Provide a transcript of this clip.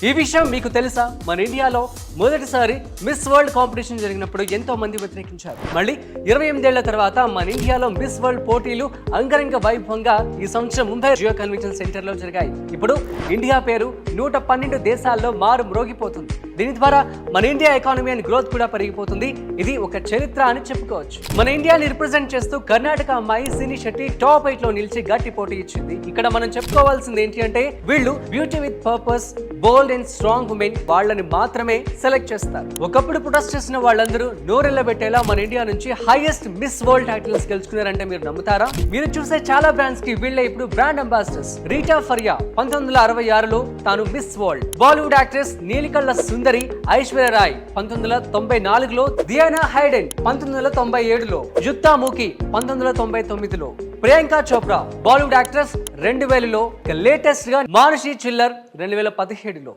ఈ విషయం మీకు తెలుసా? మన ఇండియాలో మొదటిసారి మిస్ వరల్డ్ కాంపిటీషన్ జరిగినప్పుడు ఎంతో మంది వ్యతిరేకించారు. మళ్ళీ 28 ఏళ్ల తర్వాత మన ఇండియాలో మిస్ వరల్డ్ పోటీలు అంగరంగ వైభవంగా ఈ సంవత్సరం ముంబై జియో కన్వెన్షన్ సెంటర్ లో జరిగాయి. ఇప్పుడు ఇండియా పేరు 112 దేశాల్లో మారు మ్రోగిపోతుంది. దీని ద్వారా మన ఇండియా ఎకానమీ అండ్ గ్రోత్ కూడా పెరిగిపోతుంది. ఇది ఒక చరిత్ర అని చెప్పుకోవచ్చు. మన ఇండియాని రిప్రజెంట్ చేస్తూ కర్ణాటక అమ్మాయి సినీ శెట్టి టాప్ 8 లో నిలిచి గట్టి పోటీ ఇచ్చింది. ఇక్కడ మనం చెప్పుకోవాల్సింది ఏంటి అంటే, వీళ్ళు beauty with purpose, bold and strong women వాళ్ళని మాత్రమే సెలెక్ట్ చేస్తారు. ఒకప్పుడు ప్రొటెస్ట్ చేసిన వాళ్ళందరూ నోరెళ్లబెట్టేలా మన ఇండియా నుంచి హైయెస్ట్ మిస్ వరల్డ్ టైటిల్స్ గెలుచుకున్నారంటే మీరు నమ్ముతారా? మీరు చూసే చాలా బ్రాండ్స్ కి వీళ్ళే ఇప్పుడు బ్రాండ్ అంబాసిడర్స్. రీటా ఫరియా 1966లో తాను మిస్ వరల్డ్. బాలీవుడ్ యాక్ట్రెస్ నీలికళ్ళ సుందరి ఐశ్వర్య రాయ్ 1994లో, దియానా హైడెన్ 1997లో, జుత్తా మూకీ 1999లో, ప్రియాంక చోప్రా బాలీవుడ్ యాక్ట్రెస్ 2000లో, లేటెస్ట్ గా మానుషి చిల్లర్ 2017లో.